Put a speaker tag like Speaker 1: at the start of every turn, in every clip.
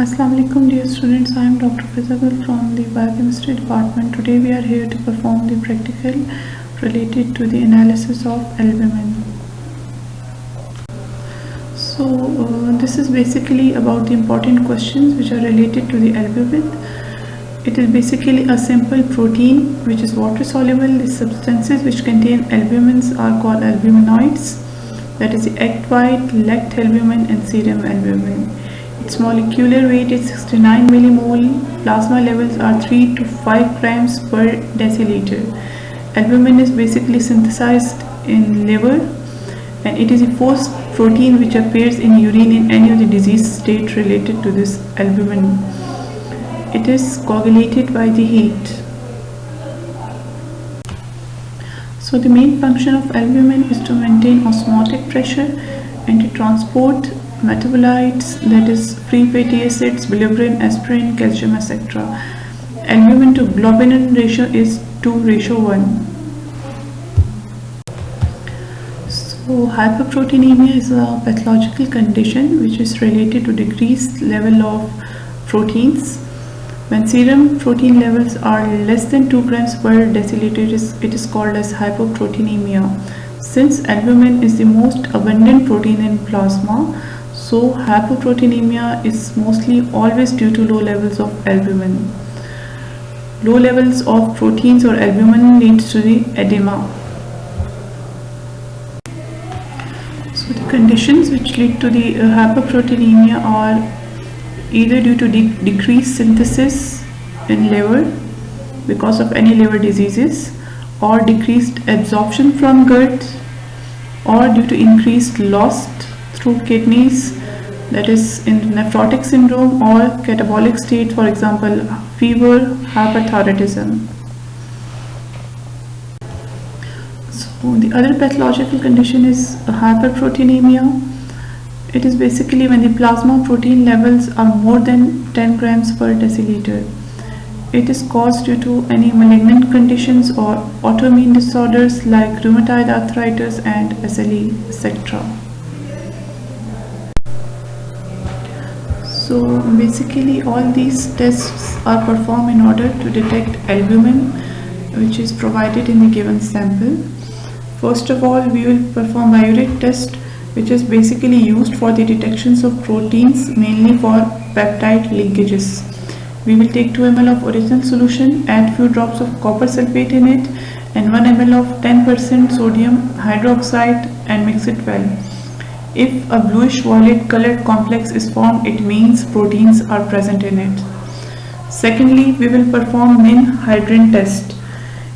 Speaker 1: Assalamu alaikum dear students, I am Dr. Fizabul from the Biochemistry department. Today we are here to perform the practical related to the analysis of albumin. So this is basically about the important questions which are related to the albumin. It is basically a simple protein which is water soluble. The substances which contain albumins are called albuminoids, that is the egg white, lactalbumin and serum albumin. Its molecular weight is 69 millimole. Plasma levels are 3 to 5 grams per deciliter. Albumin is basically synthesized in liver, and it is the first protein which appears in urine in any of the disease state related to this albumin. It is coagulated by the heat. So the main function of albumin is to maintain osmotic pressure and to transport metabolites, that is free fatty acids, bilirubin, aspirin, calcium, etc. Albumin to globulin ratio is 2:1. So hyperproteinemia is a pathological condition which is related to decreased level of proteins. When serum protein levels are less than 2 grams per deciliter, it is called as hypoproteinemia. Since albumin is the most abundant protein in plasma, so hypoproteinemia is mostly always due to low levels of albumin. Low levels of proteins or albumin leads to the edema. So the conditions which lead to the hypoproteinemia are either due to decreased synthesis in liver because of any liver diseases, or decreased absorption from gut, or due to increased loss through kidneys, that is in nephrotic syndrome or catabolic state, for example fever, hyperthyroidism. So the other pathological condition is hyperproteinemia. It is basically when the plasma protein levels are more than 10 grams per deciliter. It is caused due to any malignant conditions or autoimmune disorders like rheumatoid arthritis and SLE, etc. So basically all these tests are performed in order to detect albumin which is provided in the given sample. First of all, we will perform biuret test, which is basically used for the detections of proteins, mainly for peptide linkages. We will take 2 ml of original solution, add few drops of copper sulfate in it and 1 ml of 10% sodium hydroxide and mix it well. If a bluish violet colored complex is formed, it means proteins are present in it. Secondly, we will perform Nin-hydrin test.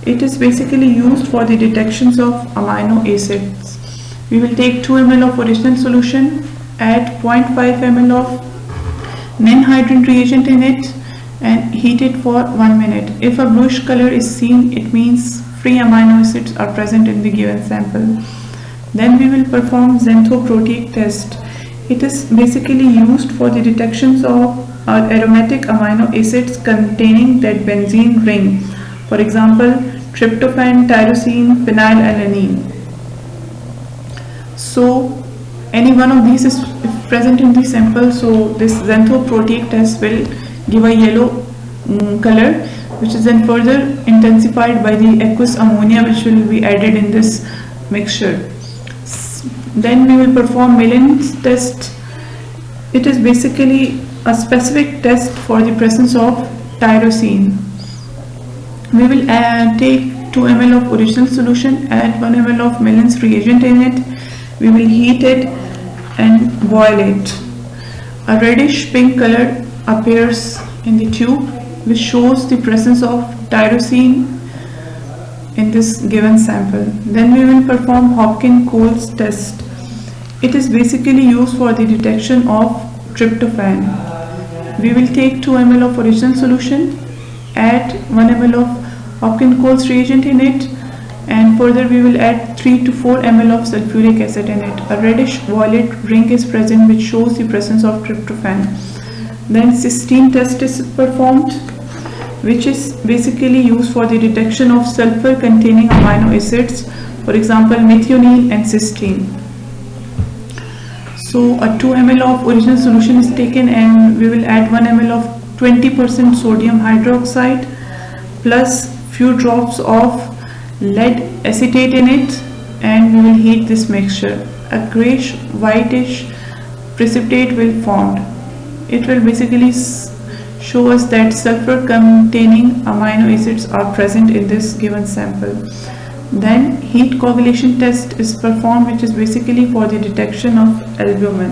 Speaker 1: It is basically used for the detections of amino acids. We will take 2 ml of original solution, add 0.5 ml of Nin-hydrin reagent in it and heat it for 1 minute. If a bluish color is seen, it means free amino acids are present in the given sample. Then we will perform xanthoprotease test. It is basically used for the detections of aromatic amino acids containing that benzene ring. For example, tryptophan, tyrosine, phenylalanine. So any one of these is present in the sample, so this xanthoprotease test will give a yellow color, which is then further intensified by the aqueous ammonia which will be added in this mixture. Then we will perform Mellins test. It is basically a specific test for the presence of tyrosine. We will take 2 ml of original solution, add 1 ml of Mellins reagent in it. We will heat it and boil it. A reddish pink color appears in the tube which shows the presence of tyrosine in this given sample. Then we will perform Hopkins-Coles test. It is basically used for the detection of tryptophan. We will take 2 ml of original solution, add 1 ml of Hopkins-Coles reagent in it and further we will add 3 to 4 ml of sulfuric acid in it. A reddish violet ring is present which shows the presence of tryptophan. Then cysteine test is performed, which is basically used for the detection of sulfur containing amino acids, for example methionine and cysteine. So a 2 ml of original solution is taken and we will add 1 ml of 20% sodium hydroxide plus few drops of lead acetate in it, and we will heat this mixture. A grayish whitish precipitate will form. It will basically show us that sulfur containing amino acids are present in this given sample. Then heat coagulation test is performed, which is basically for the detection of albumin.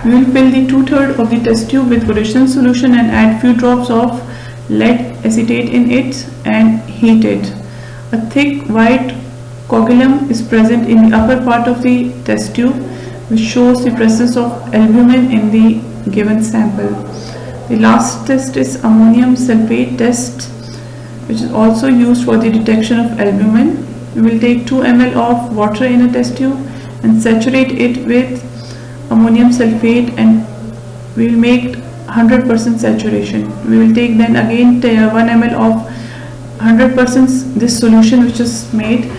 Speaker 1: We will fill the 2/3 of the test tube with original solution and add few drops of lead acetate in it and heat it. A thick white coagulum is present in the upper part of the test tube, which shows the presence of albumin in the given sample. The last test is ammonium sulfate test, which is also used for the detection of albumin. We will take 2 ml of water in a test tube and saturate it with ammonium sulfate, and we will make 100% saturation. We will take then again 1 ml of 100% this solution which is made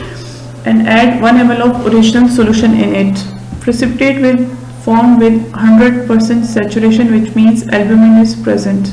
Speaker 1: and add 1 ml of original solution in it. Precipitate will form with 100% saturation, which means albumin is present.